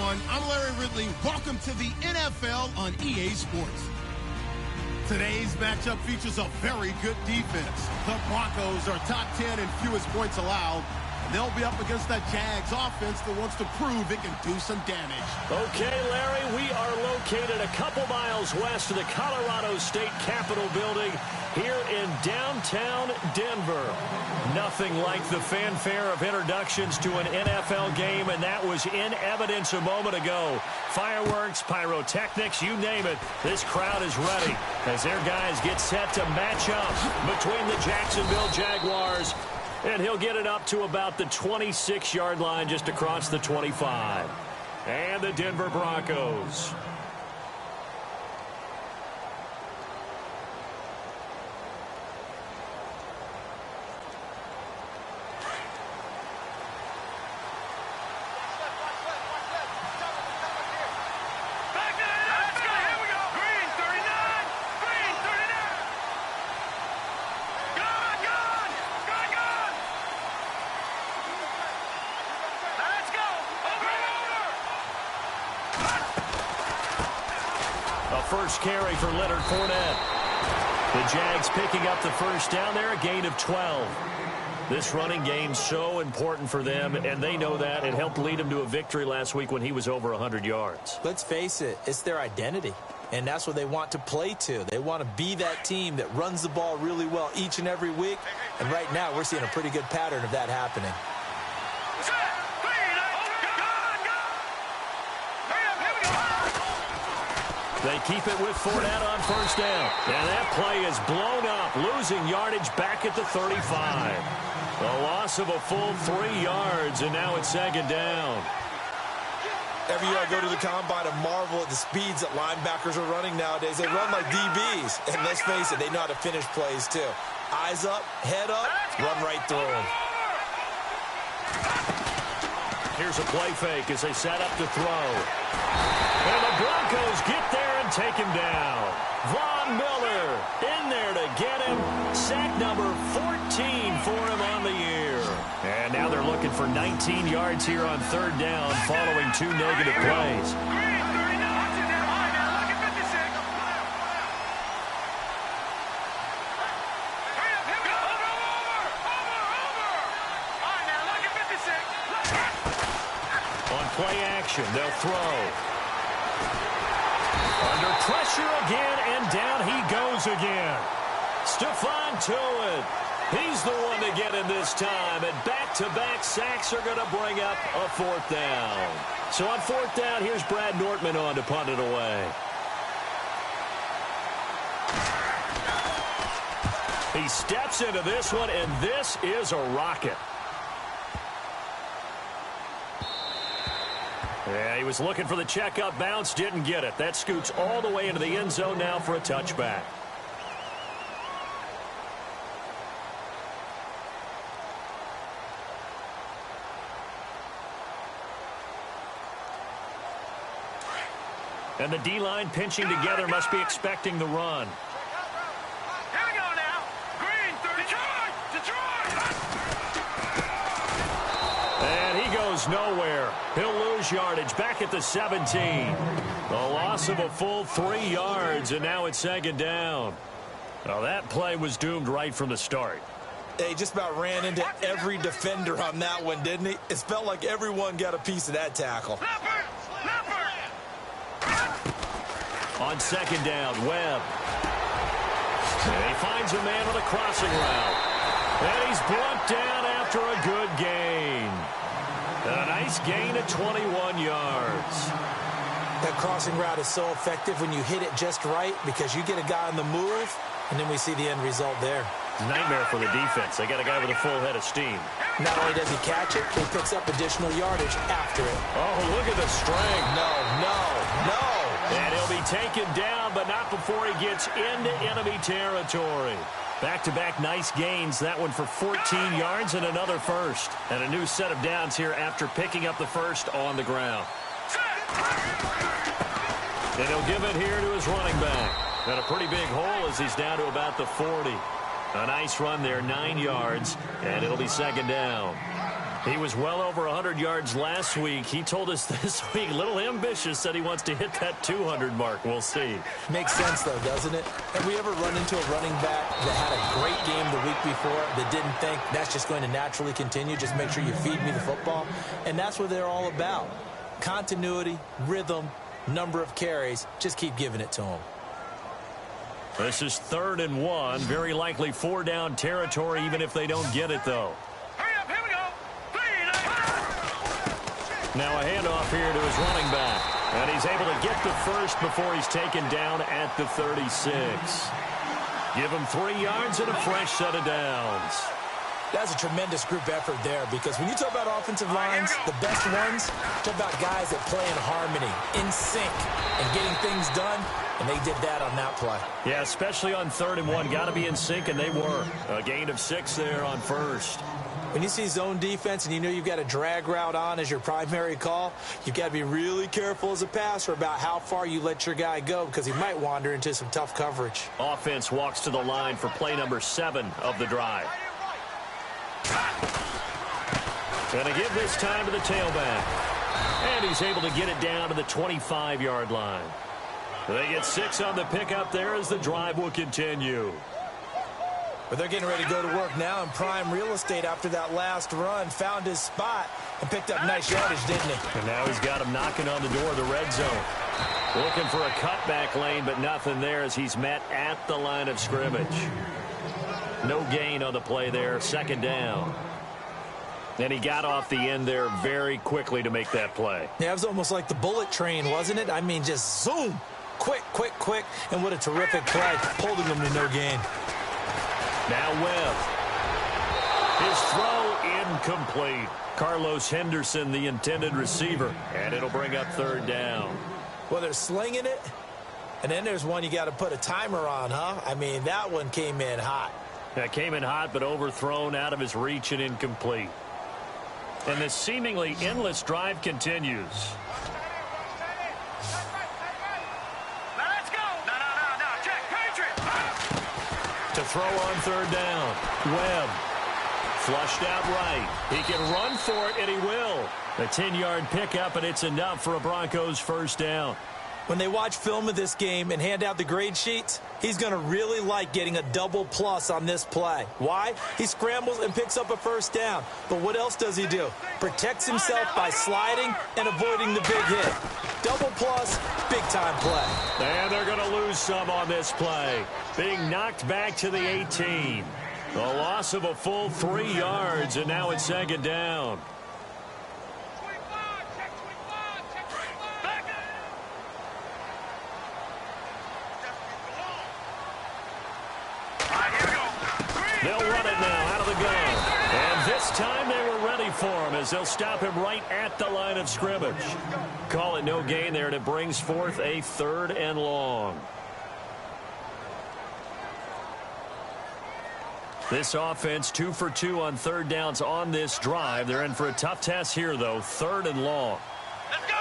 everyone. I'm Larry Ridley. Welcome to the NFL on EA Sports. Today's matchup features a very good defense. The Broncos are top 10 in fewest points allowed. And they'll be up against that Jags offense that wants to prove it can do some damage. Okay, Larry, we are located a couple miles west of the Colorado State Capitol building here in downtown Denver. Nothing like the fanfare of introductions to an NFL game, and that was in evidence a moment ago. Fireworks, pyrotechnics, you name it. This crowd is ready as their guys get set to match up between the Jacksonville Jaguars. And he'll get it up to about the 26-yard line just across the 25. And the Denver Broncos. First carry for Leonard Fournette. The Jags picking up the first down there, a gain of 12. This running game so important for them, and they know that. It helped lead them to a victory last week when he was over 100 yards. Let's face it, it's their identity, and that's what they want to play to. They want to be that team that runs the ball really well each and every week, and right now we're seeing a pretty good pattern of that happening. They keep it with Fournette on first down. And that play is blown up, losing yardage back at the 35. A loss of a full 3 yards, and now it's second down. Every year I go to the combine and marvel at the speeds that linebackers are running nowadays. They run like DBs, and let's face it, they know how to finish plays too. Eyes up, head up, run right through them. Here's a play fake as they set up to throw. And the Broncos get there and take him down. Von Miller in there to get him. Sack number 14 for him on the year. And now they're looking for 19 yards here on third down following 2 negative plays. On play action, they'll throw. Under pressure again, and down he goes again. Stephon Tuitt. He's the one to get in this time, and back-to-back sacks are going to bring up a fourth down. So on fourth down, here's Brad Nortman on to punt it away. He steps into this one, and this is a rocket. Yeah, he was looking for the checkup bounce, didn't get it. That scoots all the way into the end zone now for a touchback. And the D-line pinching together must be expecting the run. Here we go now. Green, Detroit! And he goes nowhere. He'll lose yardage back at the 17. A loss of a full 3 yards, and now it's second down. Well, that play was doomed right from the start. He just about ran into every defender on that one, didn't he? It felt like everyone got a piece of that tackle. On second down, Webb. And he finds a man with a crossing route. And he's brought down after a good gain. And a nice gain of 21 yards. That crossing route is so effective when you hit it just right because you get a guy on the move, and then we see the end result there. It's a nightmare for the defense. They got a guy with a full head of steam. Not only does he catch it, he picks up additional yardage after it. Oh, look at the strength. No. And he'll be taken down, but not before he gets into enemy territory. Back-to-back nice gains. That one for 14 yards and another first. And a new set of downs here after picking up the first on the ground. And he'll give it here to his running back. And a pretty big hole as he's down to about the 40. A nice run there, 9 yards, and it'll be second down. He was well over 100 yards last week. He told us this week, a little ambitious, said he wants to hit that 200 mark. We'll see. Makes sense, though, doesn't it? Have we ever run into a running back that had a great game the week before that didn't think that's just going to naturally continue? Just make sure you feed me the football. And that's what they're all about. Continuity, rhythm, number of carries. Just keep giving it to them. This is 3rd and 1. Very likely 4-down territory, even if they don't get it, though. Now a handoff here to his running back. And he's able to get the first before he's taken down at the 36. Give him 3 yards and a fresh set of downs. That's a tremendous group effort there, because when you talk about offensive lines, the best ones, talk about guys that play in harmony, in sync, and getting things done, and they did that on that play. Yeah, especially on 3rd and 1. Got to be in sync, and they were. A gain of 6 there on first. When you see zone defense and you know you've got a drag route on as your primary call, you've got to be really careful as a passer about how far you let your guy go, because he might wander into some tough coverage. Offense walks to the line for play number 7 of the drive. Going to give this time to the tailback. And he's able to get it down to the 25-yard line. They get 6 on the pickup there as the drive will continue. But they're getting ready to go to work now in prime real estate after that last run. Found his spot and picked up nice yardage, didn't he? And now he's got him knocking on the door of the red zone. Looking for a cutback lane, but nothing there as he's met at the line of scrimmage. No gain on the play there. 2nd down. And he got off the end there very quickly to make that play. Yeah, it was almost like the bullet train, wasn't it? I mean, just zoom. Quick, quick, quick. And what a terrific play, holding him to no gain. Now Webb. His throw incomplete. Carlos Henderson, the intended receiver. And it'll bring up 3rd down. Well, they're slinging it. And then there's one you got to put a timer on, huh? I mean, that one came in hot. That came in hot, but overthrown, out of his reach and incomplete. And this seemingly endless drive continues. Let's go. No. Check. Patriot. To throw on 3rd down. Webb. Flushed out right. He can run for it, and he will. A 10-yard pickup, and it's enough for a Broncos 1st down. When they watch film of this game and hand out the grade sheets, he's going to really like getting a double plus on this play. Why? He scrambles and picks up a 1st down. But what else does he do? Protects himself by sliding and avoiding the big hit. Double plus, big-time play. And they're going to lose some on this play. Being knocked back to the 18. A loss of a full 3 yards, and now it's 2nd down. They'll run it now out of the gun. And this time they were ready for him as they'll stop him right at the line of scrimmage. Call it no gain there, and it brings forth a 3rd and long. This offense 2 for 2 on 3rd downs on this drive. They're in for a tough test here, though. 3rd and long. Let's go.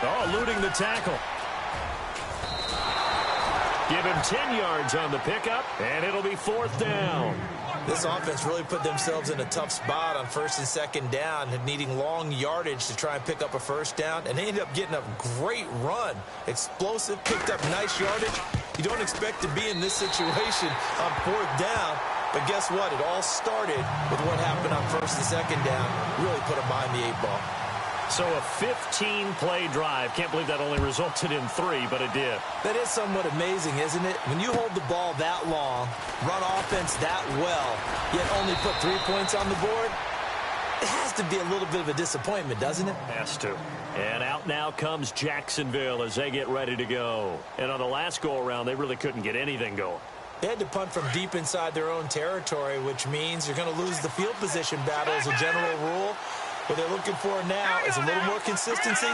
Oh, eluding the tackle. Give him 10 yards on the pickup, and it'll be 4th down. This offense really put themselves in a tough spot on 1st and 2nd down, needing long yardage to try and pick up a 1st down, and they ended up getting a great run. Explosive, picked up nice yardage. You don't expect to be in this situation on 4th down, but guess what? It all started with what happened on 1st and 2nd down. Really put them behind the 8 ball. So a 15-play drive. Can't believe that only resulted in 3, but it did. That is somewhat amazing, isn't it? When you hold the ball that long, run offense that well, yet only put 3 points on the board, it has to be a little bit of a disappointment, doesn't it? Has to. And out now comes Jacksonville as they get ready to go. And on the last go-around, they really couldn't get anything going. They had to punt from deep inside their own territory, which means you're going to lose the field position battle as a general rule. What they're looking for now is a little more consistency,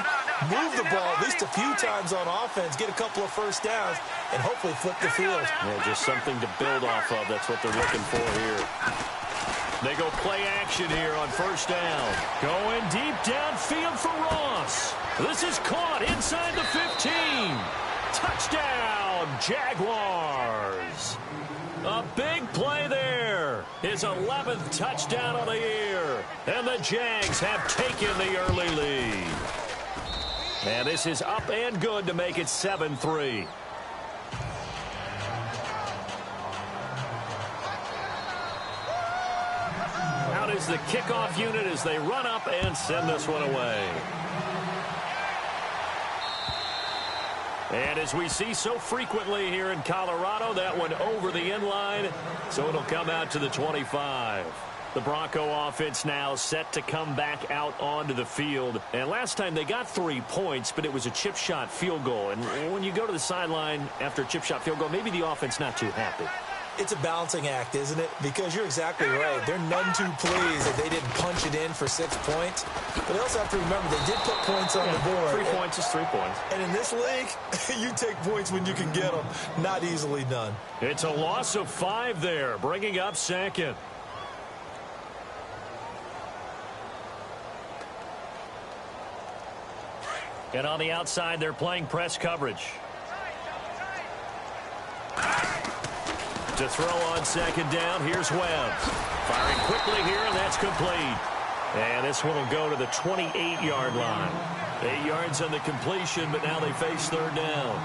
move the ball at least a few times on offense, get a couple of 1st downs, and hopefully flip the field. Yeah, just something to build off of. That's what they're looking for here. They go play action here on 1st down. Going deep downfield for Ross. This is caught inside the 15. Touchdown, Jaguars. A big play there. there. His 11th touchdown of the year. And the Jags have taken the early lead. And this is up and good to make it 7-3. Out is the kickoff unit as they run up and send this one away. And as we see so frequently here in Colorado, that one over the end line, so it'll come out to the 25. The Bronco offense now set to come back out onto the field. And last time they got 3 points, but it was a chip shot field goal. And when you go to the sideline after a chip shot field goal, maybe the offense not too happy. It's a balancing act, isn't it? Because you're exactly right. They're none too pleased that they didn't punch it in for 6 points. But they also have to remember they did put points on the board. 3 points is 3 points. And in this league, you take points when you can get them. Not easily done. It's a loss of 5 there, bringing up second. And on the outside, they're playing press coverage. To throw on second down, here's Webb. Firing quickly here, and that's complete. And this one will go to the 28-yard line. 8 yards on the completion, but now they face third down.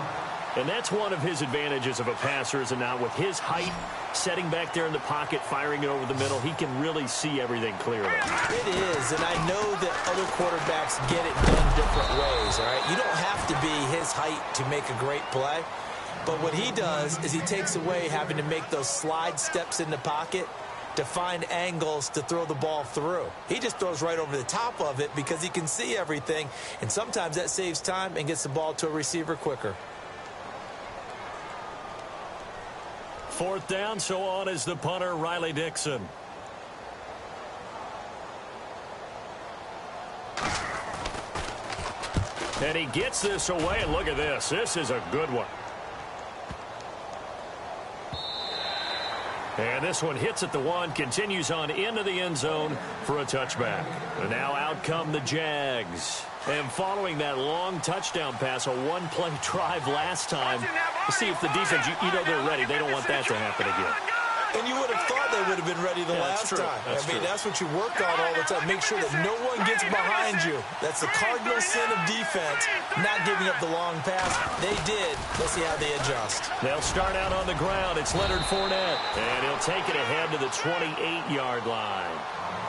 And that's one of his advantages of a passer, is now with his height, setting back there in the pocket, firing it over the middle, he can really see everything clearly. It is, and I know that other quarterbacks get it done different ways, all right? You don't have to be his height to make a great play. But what he does is he takes away having to make those slide steps in the pocket to find angles to throw the ball through. He just throws right over the top of it because he can see everything, and sometimes that saves time and gets the ball to a receiver quicker. Fourth down, so on is the punter, Riley Dixon. And he gets this away, and look at this. This is a good one. And this one hits at the 1, continues on into the end zone for a touchback. And now out come the Jags. And following that long touchdown pass, a one-play drive last time, to see if the defense, you know they're ready. They don't want that to happen again. And you would have thought they would have been ready the last time. That's what you work on all the time. Make sure that no one gets behind you. That's the cardinal sin of defense, not giving up the long pass. They did. Let's see how they adjust. They'll start out on the ground. It's Leonard Fournette. And he'll take it ahead to the 28-yard line.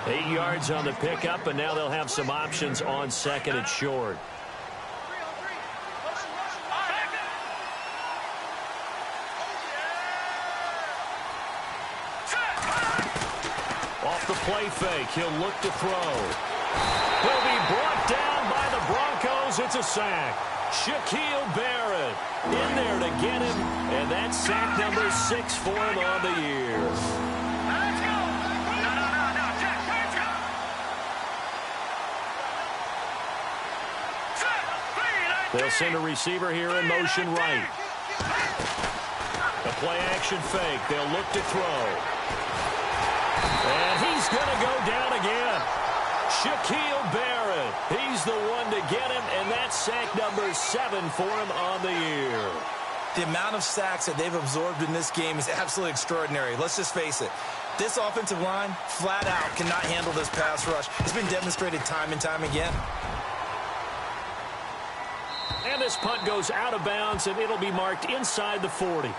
8 yards on the pickup, and now they'll have some options on second and short. Off the play fake, he'll look to throw. He'll be brought down by the Broncos. It's a sack. Shaquille Barrett in there to get him, and that's sack number 6 for him on the year. Let's go. No, Jack, they'll send a receiver here in motion right. A play action fake. They'll look to throw. And he's going to go down again. Shaquille Barrett. He's the one to get him, and that's sack number 7 for him on the year. The amount of sacks that they've absorbed in this game is absolutely extraordinary. Let's just face it. This offensive line, flat out, cannot handle this pass rush. It's been demonstrated time and time again. And this punt goes out of bounds, and it'll be marked inside the 40.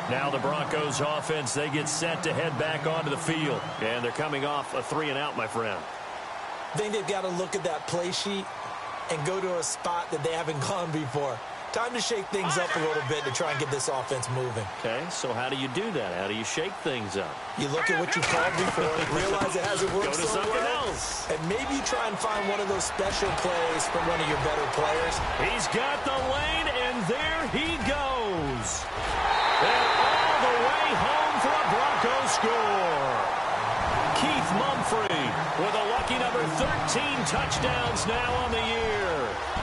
Now the Broncos offense, they get set to head back onto the field. And they're coming off a 3-and-out, my friend. I think they've got to look at that play sheet and go to a spot that they haven't gone before. Time to shake things up a little bit to try and get this offense moving. Okay, so how do you do that? How do you shake things up? You look at what you called before, realize it hasn't worked so well, else. and maybe you try and find one of those special plays from one of your better players. He's got the lane, and there he goes. And all the way home for a Broncos score. Keith Mumphrey with a lucky number 13 touchdowns now on the year.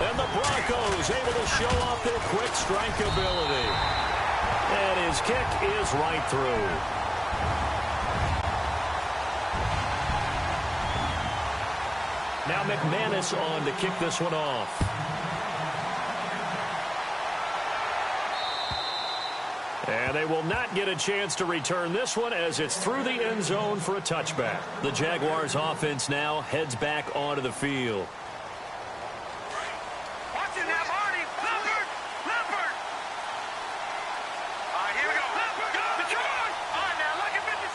And the Broncos able to show off their quick strike ability. And his kick is right through. Now McManus on to kick this one off. And they will not get a chance to return this one as it's through the end zone for a touchback. The Jaguars offense now heads back onto the field. Watch it now, Marty. Leopard. Leopard. All right, here we go. Leopard. The charge. All right, now, look at 56.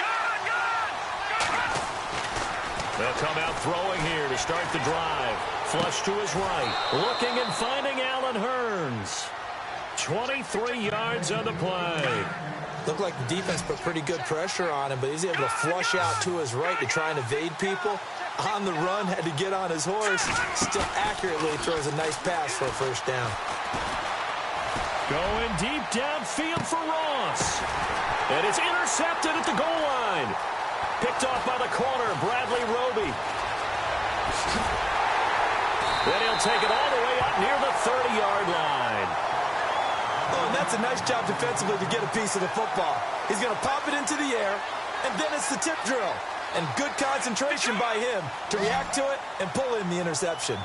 Gun. They'll come out throwing here to start the drive. Flush to his right. Looking and finding Allen Hurns. 23 yards on the play. Looked like the defense put pretty good pressure on him, but he's able to flush out to his right to try and evade people. On the run, had to get on his horse. Still accurately throws a nice pass for a first down. Going deep downfield for Ross. And it's intercepted at the goal line. Picked off by the corner, Bradley Roby. Then he'll take it all the way up near the 30-yard line. Oh, and that's a nice job defensively to get a piece of the football. He's going to pop it into the air, and then it's the tip drill. And good concentration by him to react to it and pull in the interception.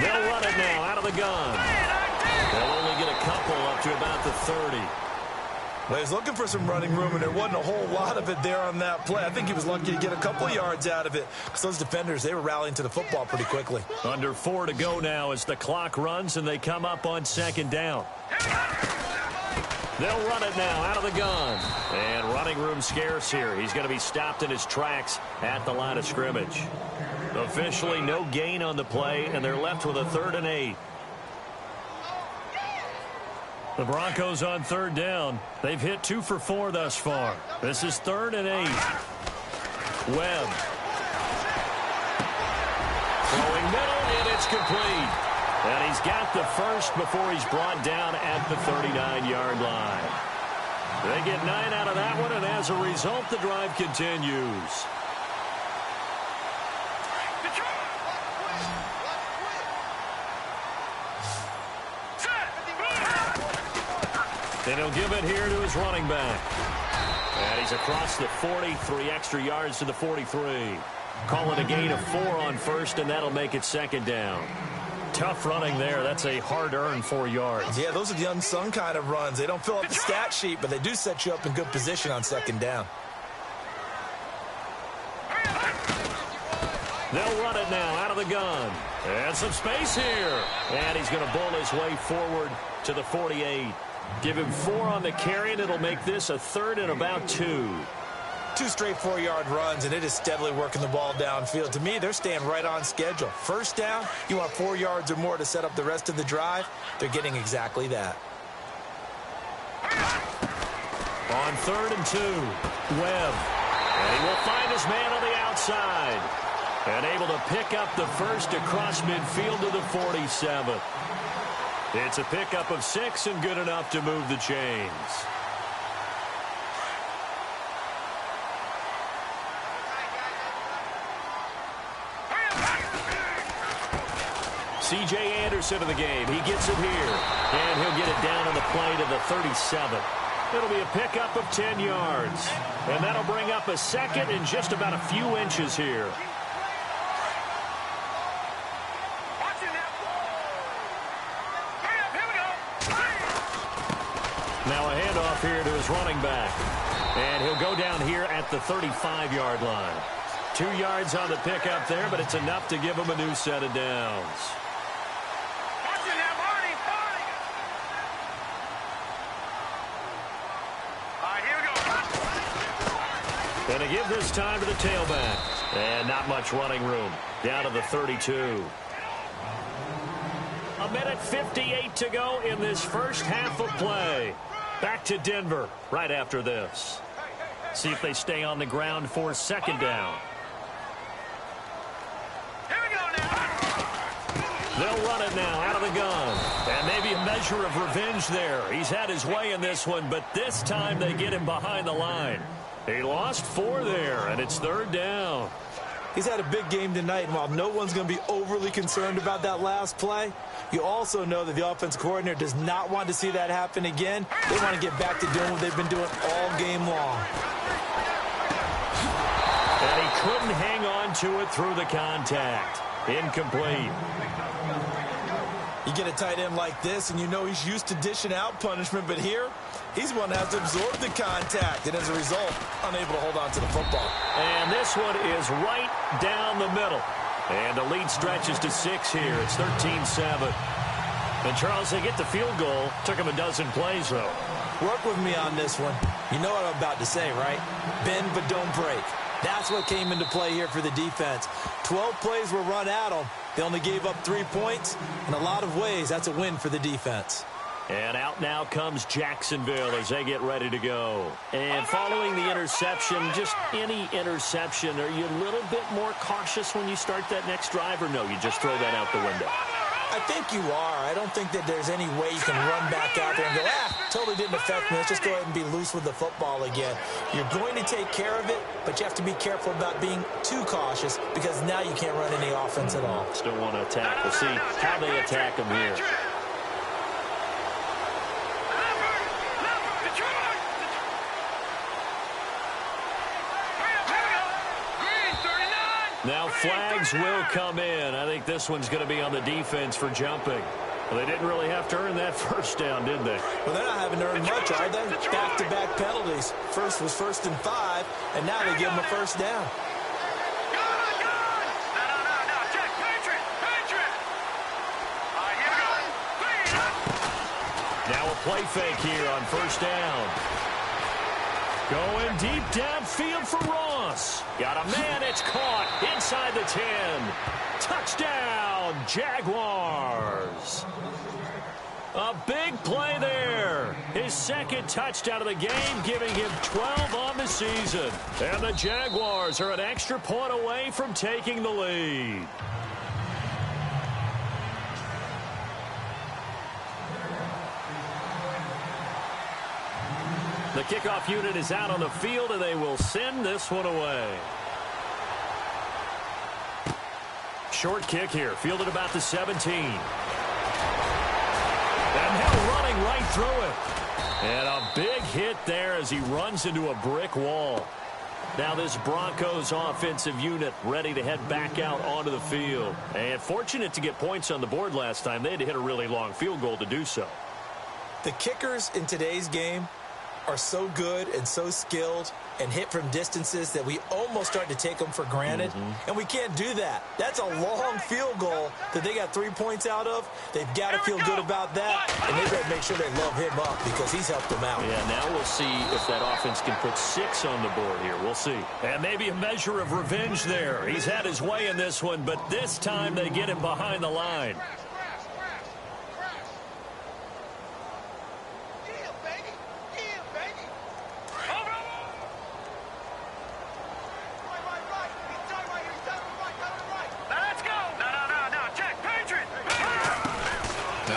They'll run it now out of the gun. They'll only get a couple up to about the 30. Well, he's looking for some running room, and there wasn't a whole lot of it there on that play. I think he was lucky to get a couple of yards out of it because those defenders, they were rallying to the football pretty quickly. Under 4 to go now as the clock runs and they come up on second down. They'll run it now out of the gun. And running room scarce here. He's going to be stopped in his tracks at the line of scrimmage. Officially no gain on the play, and they're left with a 3rd and 8. The Broncos on 3rd down. They've hit 2 for 4 thus far. This is 3rd and 8. Webb. Throwing middle, and it's complete. And he's got the first before he's brought down at the 39-yard line. They get 9 out of that one, and as a result, the drive continues. And he'll give it here to his running back. And he's across the 40, 3 extra yards to the 43. Call it a gain of 4 on first, and that'll make it 2nd down. Tough running there. That's a hard-earned 4 yards. Yeah, those are the unsung kind of runs. They don't fill up the stat sheet, but they do set you up in good position on 2nd down. They'll run it now out of the gun. And some space here. And he's going to bull his way forward to the 48. Give him 4 on the carry, and it'll make this a 3rd and about 2. 2 straight 4-yard runs, and it is steadily working the ball downfield. To me, they're staying right on schedule. First down, you want 4 yards or more to set up the rest of the drive. They're getting exactly that. On 3rd and 2, Webb. And he will find his man on the outside. And able to pick up the first across midfield to the 47. It's a pickup of 6 and good enough to move the chains. C.J. Anderson in the game. He gets it here. And he'll get it down on the play to the 37. It'll be a pickup of 10 yards. And that'll bring up a 2nd and just about a few inches here. Now a handoff here to his running back. And he'll go down here at the 35-yard line. 2 yards on the pickup there, but it's enough to give him a new set of downs. And to give this time to the tailback. And not much running room. Down to the 32. A minute 58 to go in this first half of play. Back to Denver right after this. See if they stay on the ground for 2nd down. Here we go now. They'll run it now out of the gun. And maybe a measure of revenge there. He's had his way in this one, but this time they get him behind the line. He lost 4 there, and it's 3rd down. He's had a big game tonight, and while no one's going to be overly concerned about that last play, you also know that the offensive coordinator does not want to see that happen again. They want to get back to doing what they've been doing all game long. And he couldn't hang on to it through the contact. Incomplete. You get a tight end like this, and you know he's used to dishing out punishment, but here, he's one that has to absorb the contact, and as a result, unable to hold on to the football. And this one is right down the middle. And the lead stretches to 6 here. It's 13-7. And, Charles, they get the field goal. Took him a dozen plays, though. Work with me on this one. You know what I'm about to say, right? Bend but don't break. That's what came into play here for the defense. 12 plays were run at them. They only gave up 3 points. In a lot of ways, that's a win for the defense. And out now comes Jacksonville as they get ready to go. And following the interception, just any interception, are you a little bit more cautious when you start that next drive, or no, you just throw that out the window? I think you are. I don't think that there's any way you can run back out there and go, totally didn't affect me. Let's just go ahead and be loose with the football again. You're going to take care of it, but you have to be careful about being too cautious because now you can't run any offense at all. Still want to attack. We'll see how they attack them here. Now flags will come in. I think this one's going to be on the defense for jumping. Well, they didn't really have to earn that first down, did they? Well, they're not having to earn much, are they? Back-to-back penalties. First was 1st and 5, and now they give them a first down. Now a play fake here on first down. Going deep downfield for Ross. Got a man, it's caught inside the 10. Touchdown, Jaguars. A big play there. His second touchdown of the game, giving him 12 on the season. And the Jaguars are an extra point away from taking the lead. The kickoff unit is out on the field, and they will send this one away. Short kick here, fielded about the 17. And now running right through it. And a big hit there as he runs into a brick wall. Now this Broncos offensive unit ready to head back out onto the field. And fortunate to get points on the board last time. They had to hit a really long field goal to do so. The kickers in today's game are so good and so skilled and hit from distances that we almost start to take them for granted. And we can't do that. That's a long field goal that they got 3 points out of. They've got to feel good about that, and they've got to make sure they love him up because he's helped them out. Yeah, now we'll see if that offense can put 6 on the board here. We'll see. And maybe a measure of revenge there. He's had his way in this one, but this time they get him behind the line.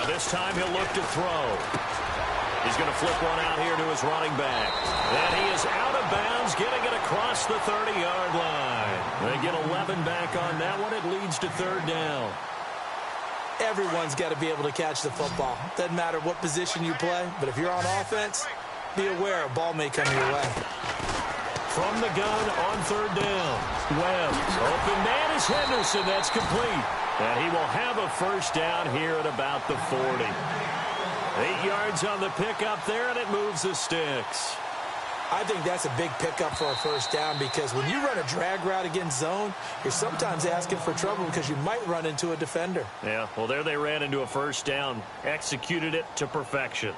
This time he'll look to throw. He's going to flip one out here to his running back. And he is out of bounds, getting it across the 30-yard line. They get 11 back on that one. It leads to 3rd down. Everyone's got to be able to catch the football. Doesn't matter what position you play, but if you're on offense, be aware a ball may come your way. From the gun on 3rd down. Webb. Open man is Henderson. That's complete. And he will have a first down here at about the 40. 8 yards on the pickup there, and it moves the sticks. I think that's a big pickup for a first down because when you run a drag route against zone, you're sometimes asking for trouble because you might run into a defender. Yeah, well, there they ran into a first down. Executed it to perfection.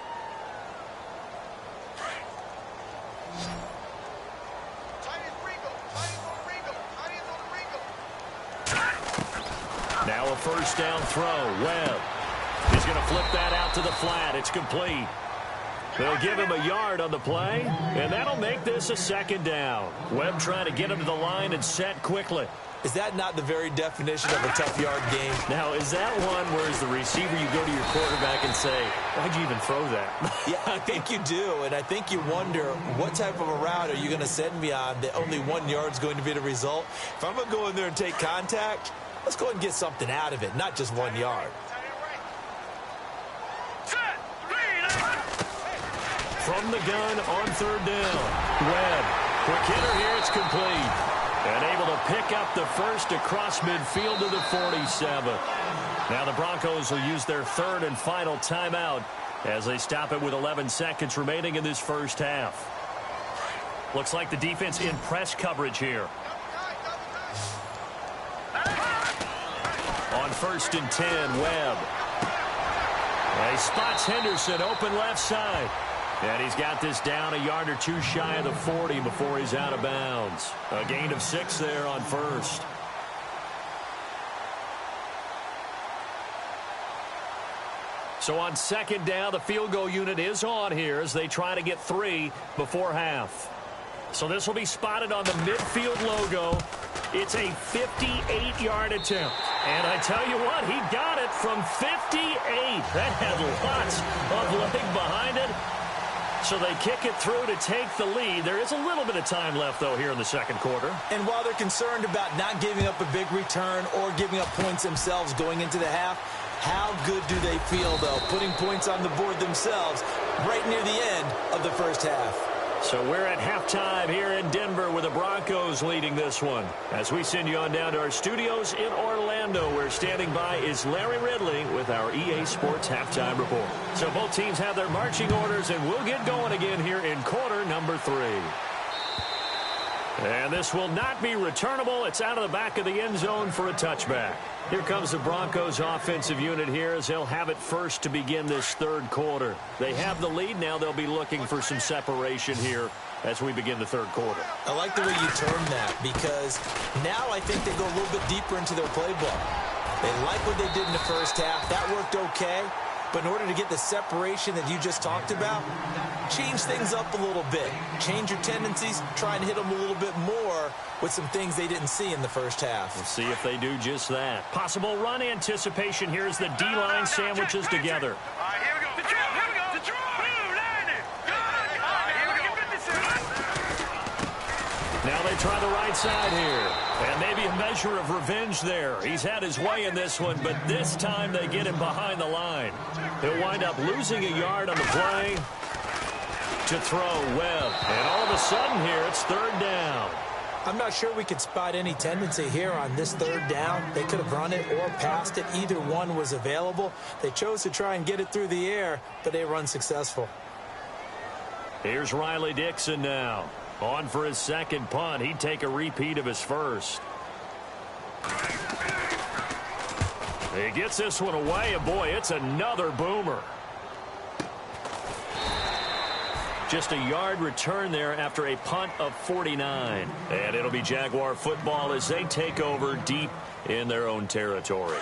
Now a first down throw. Webb. He's going to flip that out to the flat. It's complete. They'll give him a yard on the play, and that'll make this a 2nd down. Webb trying to get him to the line and set quickly. Is that not the very definition of a tough yard game? Now, is that one where as the receiver you go to your quarterback and say, why'd you even throw that? Yeah, I think you do, and I think you wonder what type of a route are you going to send me on that only 1 yard's going to be the result? If I'm going to go in there and take contact, let's go ahead and get something out of it, not just 1 yard. From the gun on 3rd down. Webb. Quick hitter here. It's complete. And able to pick up the first across midfield to the 47. Now the Broncos will use their third and final timeout as they stop it with 11 seconds remaining in this first half. Looks like the defense in press coverage here. On 1st and 10, Webb. He spots Henderson open left side. And he's got this down a yard or two shy of the 40 before he's out of bounds. A gain of 6 there on 1st. So on 2nd down, the field goal unit is on here as they try to get 3 before half. So this will be spotted on the midfield logo. It's a 58-yard attempt. And I tell you what, he got it from 58. That had lots of leg behind it. So they kick it through to take the lead. There is a little bit of time left, though, here in the second quarter. And while they're concerned about not giving up a big return or giving up points themselves going into the half, how good do they feel, though, putting points on the board themselves right near the end of the first half? So we're at halftime here in Denver with the Broncos leading this one. As we send you on down to our studios in Orlando, where standing by is Larry Ridley with our EA Sports Halftime Report. So both teams have their marching orders, and we'll get going again here in quarter number 3. And this will not be returnable. It's out of the back of the end zone for a touchback. Here comes the Broncos offensive unit here as they'll have it first to begin this third quarter. They have the lead. Now they'll be looking for some separation here as we begin the third quarter. I like the way you term that because now I think they go a little bit deeper into their playbook. They like what they did in the first half. That worked okay. But in order to get the separation that you just talked about, change things up a little bit. Change your tendencies. Try and hit them a little bit more with some things they didn't see in the first half. We'll see if they do just that. Possible run anticipation. Here's the D-line sandwiches together. All right, here we go. Here we go. Blue, landed. All right, here we go. Now they try the right side here. And maybe a measure of revenge there. He's had his way in this one, but this time they get him behind the line. He'll wind up losing a yard on the play to throw Webb. And all of a sudden here, it's 3rd down. I'm not sure we could spot any tendency here on this 3rd down. They could have run it or passed it. Either one was available. They chose to try and get it through the air, but they were unsuccessful. Here's Riley Dixon now. On for his second punt. He'd take a repeat of his first. He gets this one away, and boy, it's another boomer. Just a yard return there after a punt of 49. And it'll be Jaguar football as they take over deep in their own territory.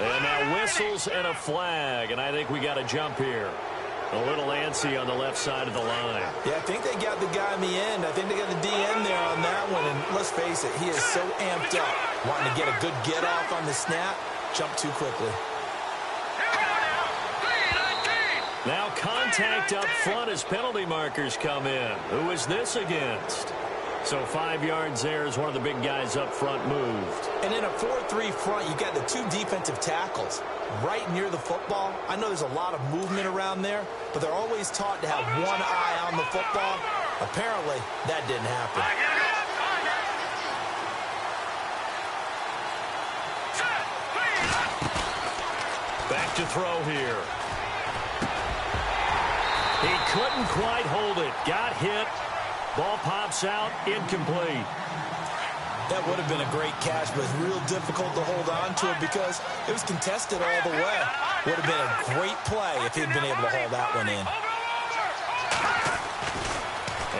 And now whistles and a flag, and I think we got a jump here. A little antsy on the left side of the line. Yeah, I think they got the guy in the end. I think they got the DN there on that one, and let's face it, he is so amped up, wanting to get a good get-off on the snap, jump too quickly. Now contact up front as penalty markers come in. Who is this against? So 5 yards there as one of the big guys up front moved. And in a 4-3 front, you've got the 2 defensive tackles right near the football. I know there's a lot of movement around there, but they're always taught to have one eye on the football. Apparently, that didn't happen. Back to throw here. He couldn't quite hold it. Got hit. Ball pops out, incomplete. That would have been a great catch, but it's real difficult to hold on to it because it was contested all the way. Would have been a great play if he'd been able to haul that one in.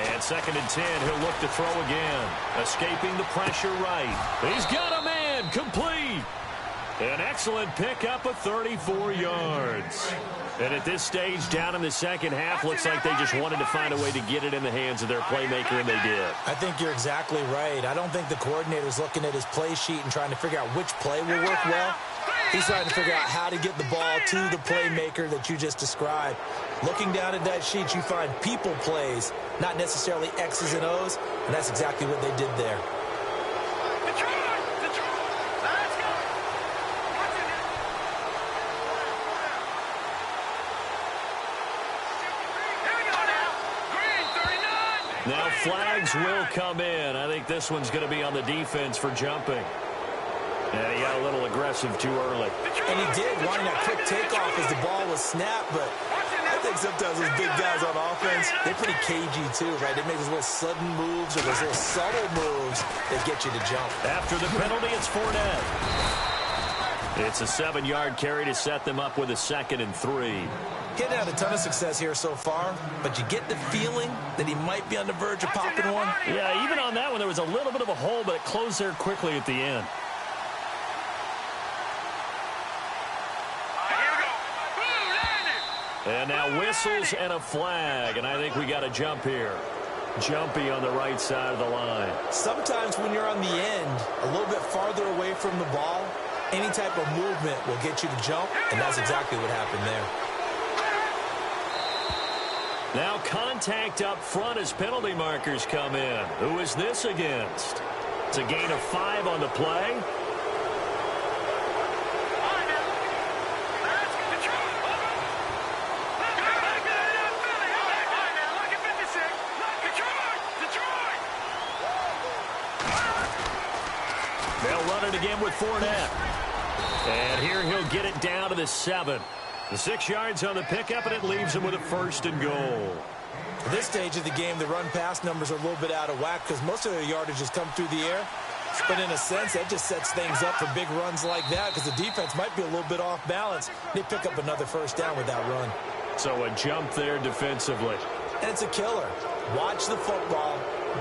And 2nd and 10, he'll look to throw again. Escaping the pressure right. He's got a man, complete. An excellent pickup of 34 yards. And at this stage, down in the second half, looks like they just wanted to find a way to get it in the hands of their playmaker, and they did. I think you're exactly right. I don't think the coordinator's looking at his play sheet and trying to figure out which play will work well. He's trying to figure out how to get the ball to the playmaker that you just described. Looking down at that sheet, you find people plays, not necessarily X's and O's, and that's exactly what they did there. flags will come in. I think this one's going to be on the defense for jumping. And he got a little aggressive too early. And he did, wanting that quick takeoff as the ball was snapped. But I think sometimes those big guys on offense, they're pretty cagey too, right? They make those little sudden moves or those little subtle moves that get you to jump. After the penalty, it's Fournette. It's a 7-yard carry to set them up with a 2nd and 3. Getting had a ton of success here so far, but you get the feeling that he might be on the verge of popping one. Yeah, even on that one, there was a little bit of a hole, but it closed there quickly at the end. And now whistles and a flag, and I think we got a jump here. Jumpy on the right side of the line. Sometimes when you're on the end, a little bit farther away from the ball, any type of movement will get you to jump, and that's exactly what happened there. Now contact up front as penalty markers come in. Who is this against? It's a gain of 5 on the play. They'll run it again with Fournette. And here he'll get it down to the 7. The 6 yards on the pickup, and it leaves him with a 1st and goal. At this stage of the game, the run-pass numbers are a little bit out of whack because most of their yardage has come through the air. But in a sense, that just sets things up for big runs like that because the defense might be a little bit off balance. They pick up another 1st down with that run. So a jump there defensively. And it's a killer. Watch the football.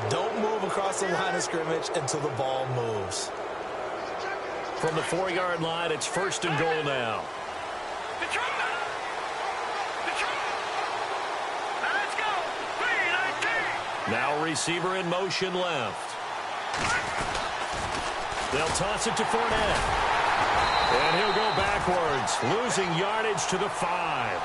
Don't move across the line of scrimmage until the ball moves. From the 4-yard line, it's 1st and goal now. Now receiver in motion left. They'll toss it to Fournette. And he'll go backwards, losing yardage to the 5.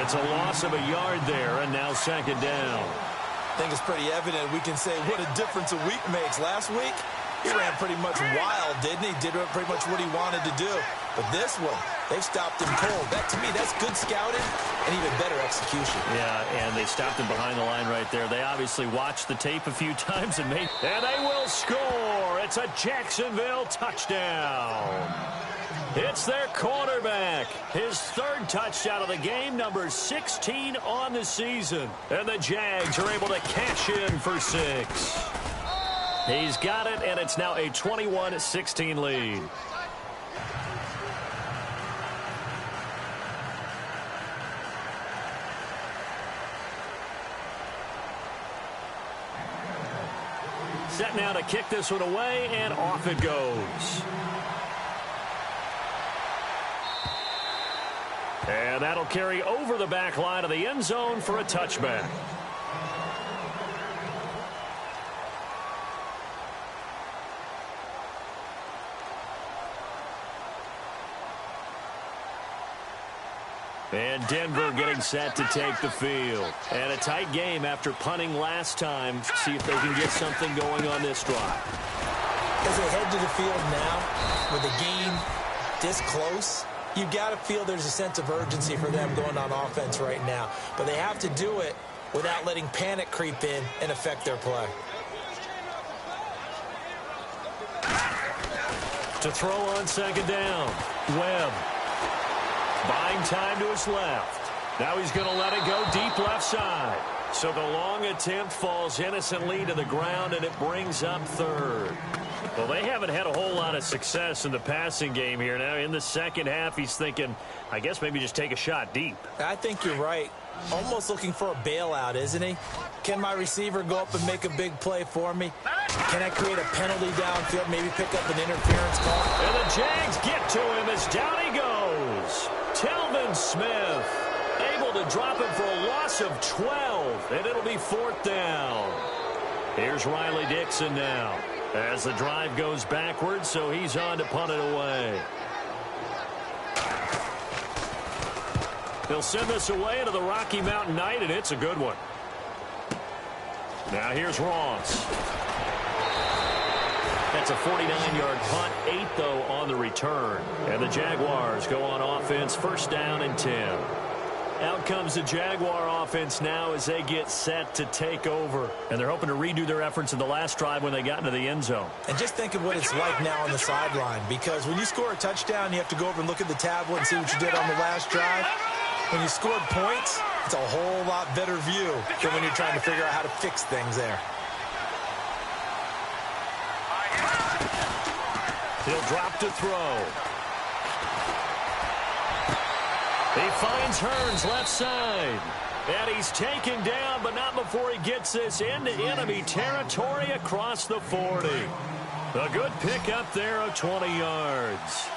It's a loss of a yard there, and now 2nd down. I think it's pretty evident. We can say what a difference a week makes. Last week, he ran pretty much wild, didn't he? Did pretty much what he wanted to do. But this one, they've stopped him cold. That, to me, that's good scouting and even better execution. Yeah, and they stopped him behind the line right there. They obviously watched the tape a few times and made... And they will score! It's a Jacksonville touchdown! It's their quarterback. His 3rd touchdown of the game, number 16 on the season. And the Jags are able to cash in for 6. He's got it, and it's now a 21-16 lead. Set now to kick this one away, and off it goes. And that'll carry over the back line of the end zone for a touchback. And Denver getting set to take the field. And a tight game after punting last time. See if they can get something going on this drive. As they head to the field now, with the game this close, you've got to feel there's a sense of urgency for them going on offense right now. But they have to do it without letting panic creep in and affect their play. To throw on 2nd down, Webb. Buying time to his left. Now he's going to let it go deep left side. So the long attempt falls innocently to the ground, and it brings up 3rd. Well, they haven't had a whole lot of success in the passing game here. Now in the 2nd half, he's thinking, I guess maybe just take a shot deep. I think you're right. Almost looking for a bailout, isn't he? Can my receiver go up and make a big play for me? Can I create a penalty downfield, maybe pick up an interference call? And the Jags get to him as down he goes. Telvin Smith able to drop him for a loss of 12, and it'll be 4th down. Here's Riley Dixon now as the drive goes backwards, so he's on to punt it away. He'll send this away into the Rocky Mountain Night, and it's a good one. Now here's Ross. That's a 49-yard punt, 8 though on the return. And the Jaguars go on offense, 1st down and 10. Out comes the Jaguar offense now as they get set to take over. And they're hoping to redo their efforts in the last drive when they got into the end zone. And just think of what it's like now on the sideline, because when you score a touchdown, you have to go over and look at the tablet and see what you did on the last drive. When you scored points, it's a whole lot better view than when you're trying to figure out how to fix things there. He'll drop to throw. He finds Hearns left side. And he's taken down, but not before he gets this into enemy territory across the 40. A good pickup there of 20 yards.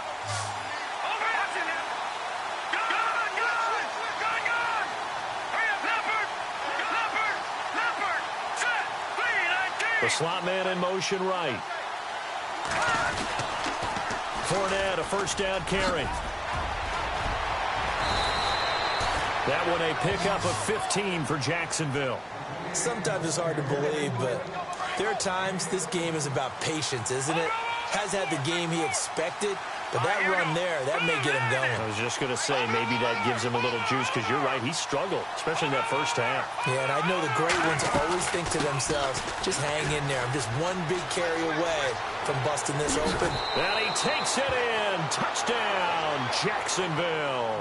The slot man in motion right. Fournette, a first down carry. That one a pickup of 15 for Jacksonville. Sometimes it's hard to believe, but there are times this game is about patience, isn't it? Has had the game he expected, but that run there, that may get him going. I was just going to say, maybe that gives him a little juice, because you're right, he struggled, especially in that first half. Yeah, and I know the great ones always think to themselves, just hang in there. I'm just one big carry away from busting this open. And he takes it in. Touchdown, Jacksonville.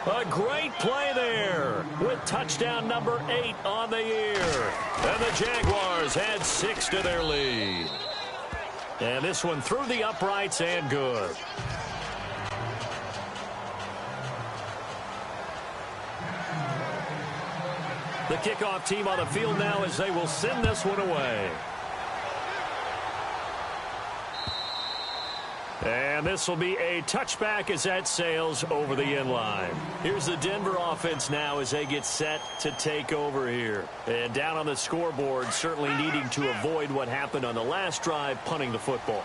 A great play there with touchdown number 8 on the year. And the Jaguars had 6 to their lead. And this one through the uprights and good. The kickoff team on the field now as they will send this one away. And this will be a touchback as that sails over the end line. Here's the Denver offense now as they get set to take over here. And down on the scoreboard, certainly needing to avoid what happened on the last drive, punting the football.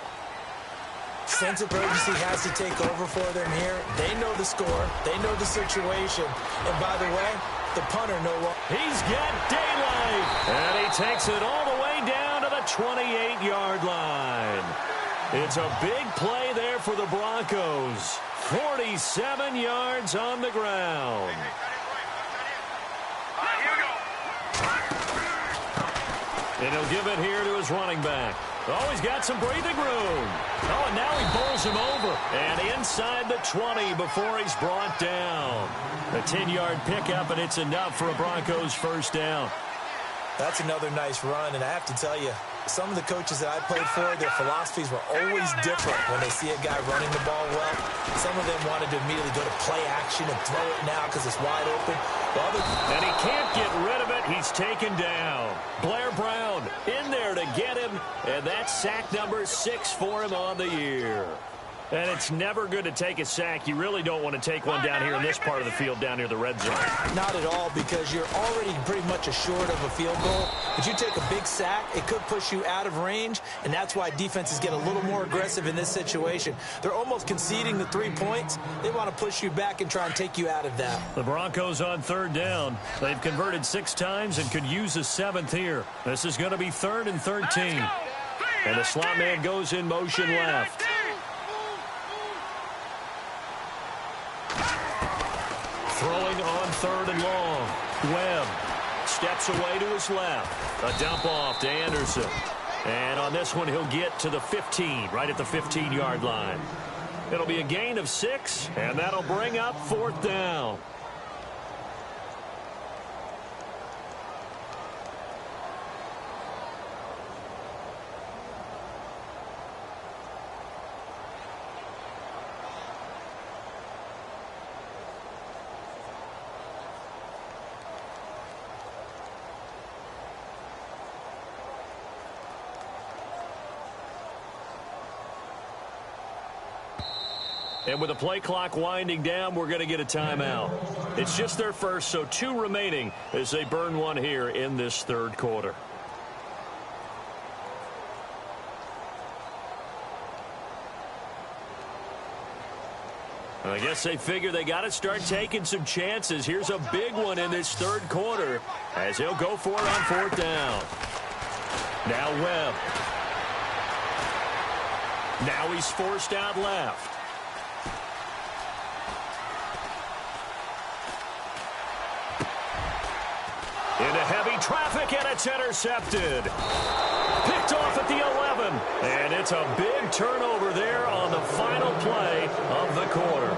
Sense of urgency has to take over for them here. They know the score. They know the situation. And by the way, the punter no longer. He's got daylight. And he takes it all the way down to the 28-yard line. It's a big play there for the Broncos. 47 yards on the ground. And he'll give it here to his running back. Oh, he's got some breathing room. Oh, and now he bowls him over. And inside the 20 before he's brought down. A 10-yard pickup, and it's enough for a Broncos first down. That's another nice run, and I have to tell you, some of the coaches that I played for, their philosophies were always different when they see a guy running the ball well. Some of them wanted to immediately go to play action and throw it now because it's wide open. And he can't get rid of it. He's taken down. Blair Brown in there to get him, and that's sack number 6 for him on the year. And it's never good to take a sack. You really don't want to take one down here in this part of the field, down near the red zone. Not at all, because you're already pretty much assured of a field goal. But you take a big sack, it could push you out of range, and that's why defenses get a little more aggressive in this situation. They're almost conceding the 3 points. They want to push you back and try and take you out of that. The Broncos on third down. They've converted 6 times and could use a 7th here. This is going to be 3rd and 13. And the slot man goes in motion left. Throwing on 3rd and long. Webb steps away to his left. A dump off to Anderson. And on this one, he'll get to the 15, right at the 15-yard line. It'll be a gain of 6, and that'll bring up 4th down. And with the play clock winding down, we're going to get a timeout. It's just their first, so 2 remaining as they burn one here in this 3rd quarter. I guess they figure they got to start taking some chances. Here's a big one in this 3rd quarter as he'll go for it on 4th down. Now Webb. Now he's forced out left. quick, and it's intercepted. Picked off at the 11. And it's a big turnover there on the final play of the quarter.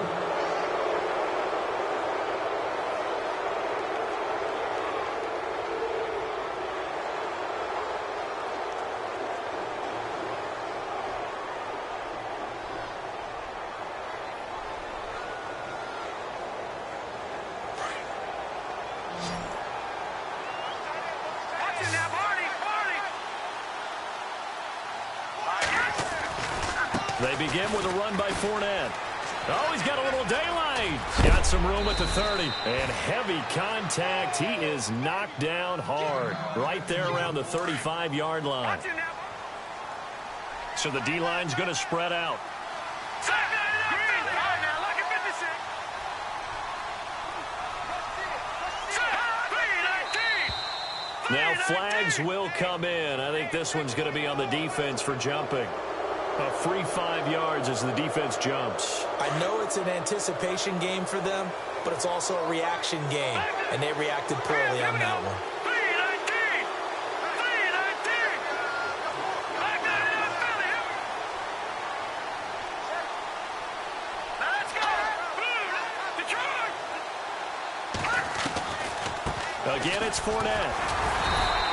They begin with a run by Fournette. Oh, he's got a little daylight. Got some room at the 30. And heavy contact. He is knocked down hard. Right there around the 35-yard line. So the D-line's going to spread out. Now flags will come in. I think this one's going to be on the defense for jumping. A free 5 yards as the defense jumps. I know it's an anticipation game for them, but it's also a reaction game, and they reacted poorly on that one. Again, it's Fournette.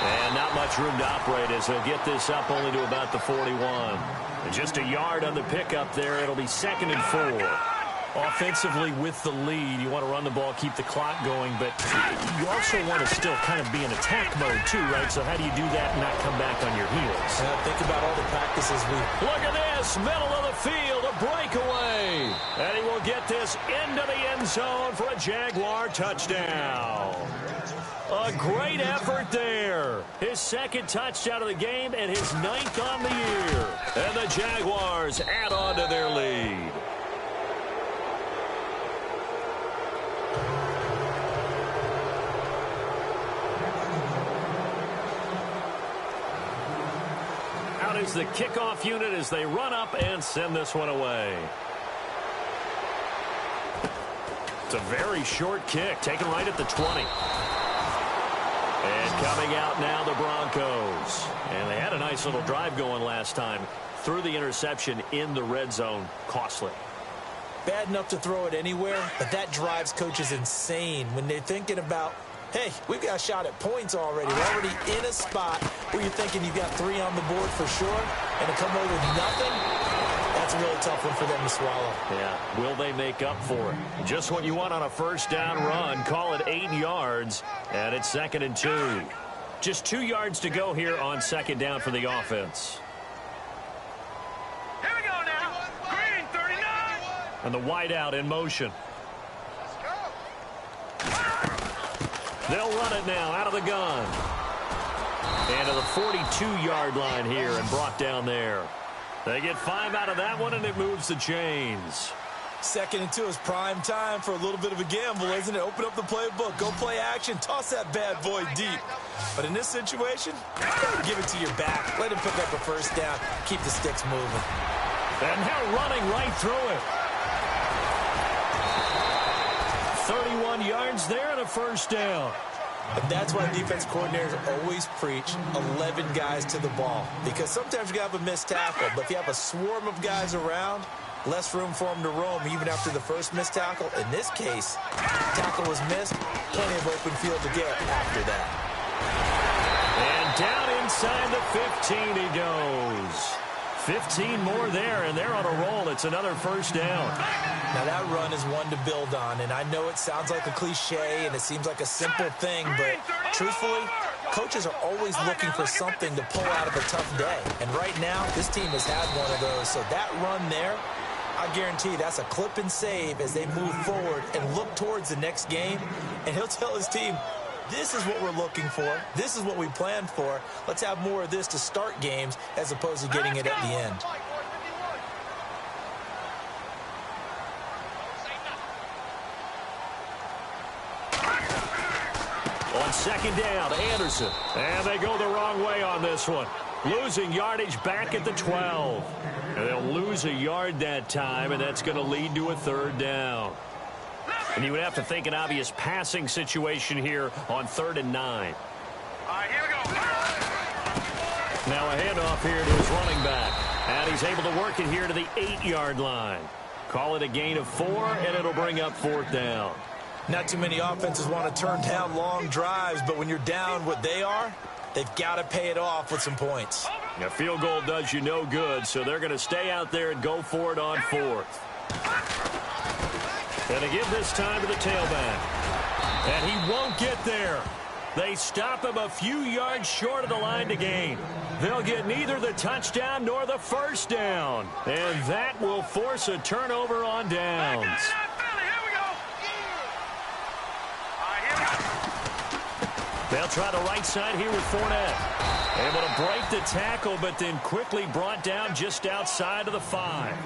And not much room to operate as they'll get this up only to about the 41. And just a yard on the pickup there. It'll be 2nd and 4. Offensively with the lead, you want to run the ball, keep the clock going, but you also want to still kind of be in attack mode too, right? So how do you do that and not come back on your heels? Think about all the practices Look at this, middle of the field, a breakaway. And he will get this into the end zone for a Jaguar touchdown. A great effort there. His 2nd touchdown of the game and his 9th on the year. And the Jaguars add on to their lead. Out is the kickoff unit as they run up and send this one away. It's a very short kick, taken right at the 20. And coming out now, the Broncos. And they had a nice little drive going last time. Threw the interception in the red zone. Costly. Bad enough to throw it anywhere, but that drives coaches insane when they're thinking about, hey, we've got a shot at points already. We're already in a spot where you're thinking you've got 3 on the board for sure, and to come away with nothing, that's a really tough one for them to swallow. Yeah, will they make up for it? Just what you want on a first down run. Call it 8 yards, and it's 2nd and 2. Just 2 yards to go here on 2nd down for the offense. Here we go now. Green, 39. And the wideout in motion. They'll run it now out of the gun. And to the 42-yard line here and brought down there. They get 5 out of that one, and it moves the chains. 2nd and 2 is prime time for a little bit of a gamble, isn't it? Open up the playbook, go play action, toss that bad boy deep. But in this situation, give it to your back. Let him pick up a first down. Keep the sticks moving. And now running right through it. 31 yards there and a first down. And that's why defense coordinators always preach 11 guys to the ball. Because sometimes you have a missed tackle, but if you have a swarm of guys around, less room for them to roam even after the first missed tackle. In this case, tackle was missed, plenty of open field to get after that. And down inside the 15 he goes. 15 more there, and they're on a roll. It's another first down. Now, that run is one to build on, and I know it sounds like a cliche, and it seems like a simple thing, but truthfully, coaches are always looking for something to pull out of a tough day. And right now, this team has had one of those. So that run there, I guarantee that's a clip and save as they move forward and look towards the next game. And he'll tell his team, this is what we're looking for. This is what we planned for. Let's have more of this to start games as opposed to getting it at the end. On 2nd down, Anderson. And they go the wrong way on this one. Losing yardage back at the 12. And they'll lose a yard that time, and that's going to lead to a 3rd down. And you would have to think an obvious passing situation here on 3rd and 9. right, here we go. Now a handoff here to his running back. And he's able to work it here to the 8-yard line. Call it a gain of 4, and it'll bring up 4th down. Not too many offenses want to turn down long drives, but when you're down what they are, they've got to pay it off with some points. A field goal does you no good, so they're going to stay out there and go for it on 4th. And to give this time to the tailback. And he won't get there. They stop him a few yards short of the line to gain. They'll get neither the touchdown nor the first down. And that will force a turnover on downs. They'll try the right side here with Fournette. Able to break the tackle, but then quickly brought down just outside of the 5.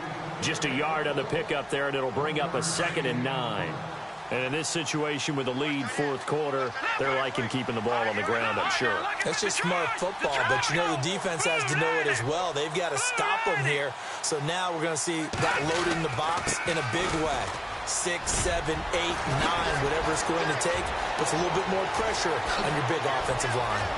Just a yard on the pickup there, and it'll bring up a 2nd and 9. And in this situation with the lead 4th quarter, they're liking keeping the ball on the ground, I'm sure. That's just smart football, but you know the defense has to know it as well. They've got to stop them here. So now we're going to see that load in the box in a big way. 6, 7, 8, 9, whatever it's going to take, puts a little bit more pressure on your big offensive line.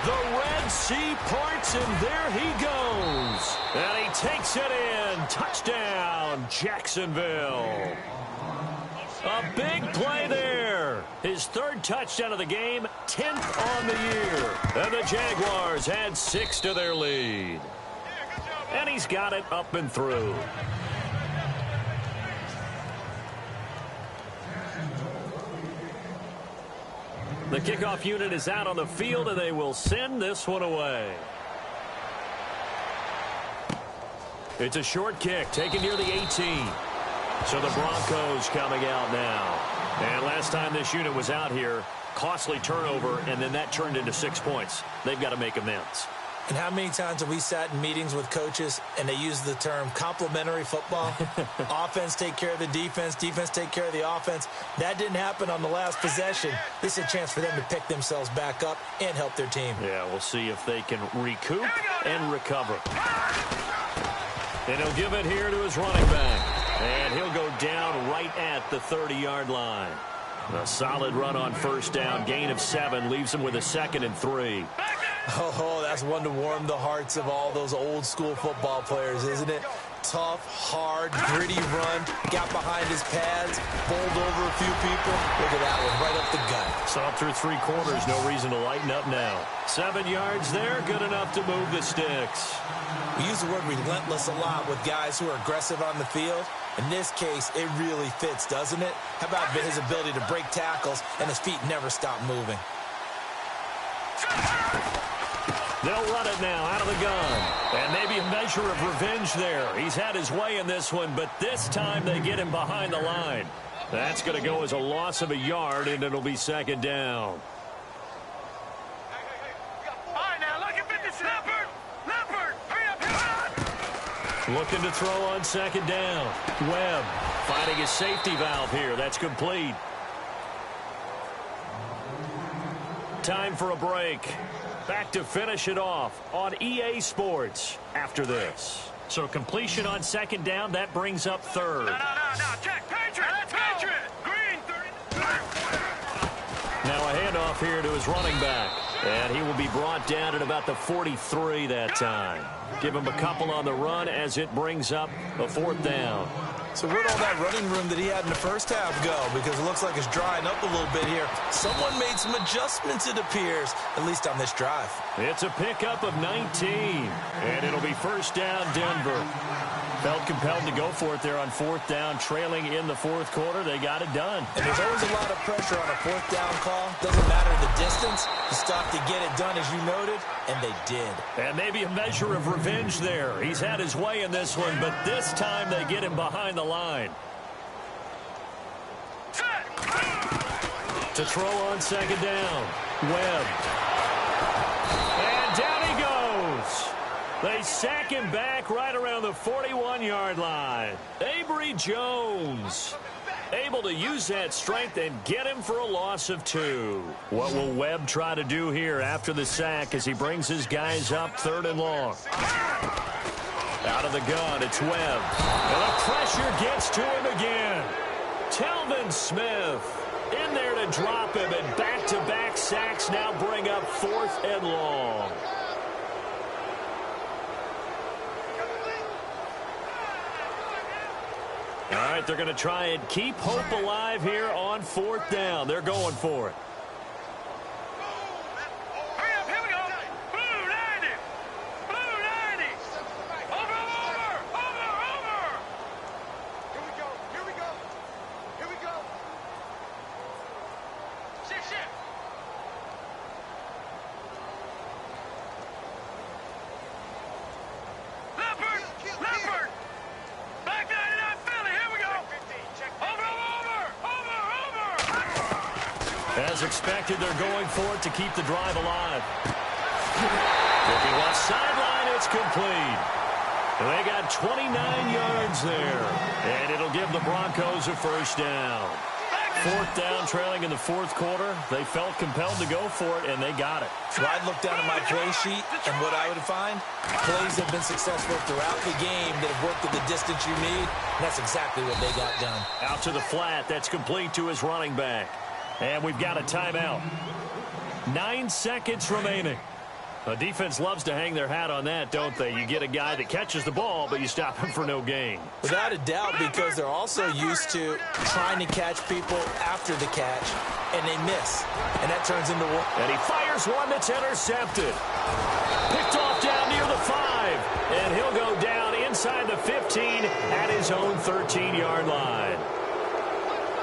The Red Sea parts, and there he goes. And he takes it in. Touchdown, Jacksonville. A big play there. His 3rd touchdown of the game, 10th on the year. And the Jaguars add 6 to their lead. And he's got it up and through. The kickoff unit is out on the field, and they will send this one away. It's a short kick, taken near the 18. So the Broncos coming out now. And last time this unit was out here, costly turnover, and then that turned into 6 points. They've got to make amends. And how many times have we sat in meetings with coaches and they use the term complementary football? Offense take care of the defense, defense take care of the offense. That didn't happen on the last possession. This is a chance for them to pick themselves back up and help their team. Yeah, we'll see if they can recoup and recover. And he'll give it here to his running back. And he'll go down right at the 30-yard line. A solid run on 1st down, gain of 7, leaves him with a 2nd and 3. Oh, that's one to warm the hearts of all those old-school football players, isn't it? Tough, hard, gritty run. Got behind his pads, bowled over a few people. Look at that one, right up the gut. Saw through 3 quarters, no reason to lighten up now. 7 yards there, good enough to move the sticks. We use the word relentless a lot with guys who are aggressive on the field. In this case, it really fits, doesn't it? How about his ability to break tackles and his feet never stop moving? They'll run it now out of the gun. And maybe a measure of revenge there. He's had his way in this one, but this time they get him behind the line. That's going to go as a loss of a yard, and it'll be 2nd down. All right, now look at this. Leopard, hurry up. Looking to throw on 2nd down. Webb finding his safety valve here. That's complete. Time for a break. Back to finish it off on EA Sports after this. So completion on 2nd down, that brings up 3rd. No, check. Patriot, let's go. Green, 30. Now a handoff here to his running back. And he will be brought down at about the 43 that time. Give him a couple on the run as it brings up a 4th down. So where'd all that running room that he had in the first half go? Because it looks like it's drying up a little bit here. Someone made some adjustments, it appears, at least on this drive. It's a pickup of 19, and it'll be 1st down Denver. Felt compelled to go for it there on 4th down, trailing in the 4th quarter. They got it done. And there's always a lot of pressure on a 4th down call. Doesn't matter the distance. You stop to get it done, as you noted, and they did. And maybe a measure of revenge there. He's had his way in this one, but this time they get him behind the line. To throw on 2nd down. Webb. And down he goes. They sack him back right around the 41-yard line. Avery Jones able to use that strength and get him for a loss of 2. What will Webb try to do here after the sack as he brings his guys up 3rd and long? Out of the gun, it's Webb. And the pressure gets to him again. Telvin Smith in there to drop him, and back-to-back sacks now bring up 4th and long. All right, they're going to try and keep hope alive here on 4th down. They're going for it. Hurry up, here we go. Blue 90. Blue 90. Over. Here we go. Shift. Leopard. Back 99 Philly, here we go. Over. As expected, they're going for it to keep the drive alive. Looking left sideline, it's complete. They got 29 yards there, and it'll give the Broncos a 1st down. 4th down, trailing in the 4th quarter. They felt compelled to go for it, and they got it. So I'd look down at my play sheet, and what I would find, plays have been successful throughout the game that have worked at the distance you need, and that's exactly what they got done. Out to the flat, that's complete to his running back. And we've got a timeout. 9 seconds remaining. The defense loves to hang their hat on that, don't they? You get a guy that catches the ball, but you stop him for no gain. Without a doubt, because they're also used to trying to catch people after the catch, and they miss. And that turns into one. And he fires one that's intercepted. Picked off down near the 5. And he'll go down inside the 15 at his own 13-yard line.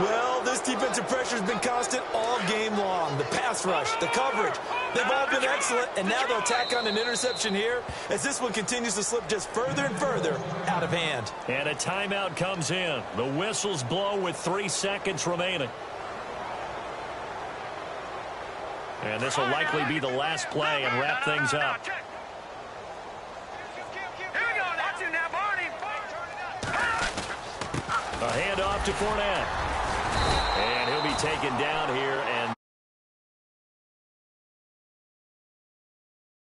Well, this defensive pressure has been constant all game long. The pass rush, the coverage, they've all been excellent, and now they'll tack on an interception here as this one continues to slip just further and further out of hand. And a timeout comes in. The whistles blow with 3 seconds remaining. And this will likely be the last play and wrap things up. Here we go. That's it now, Barney. A handoff to Fournette. And he'll be taken down here, and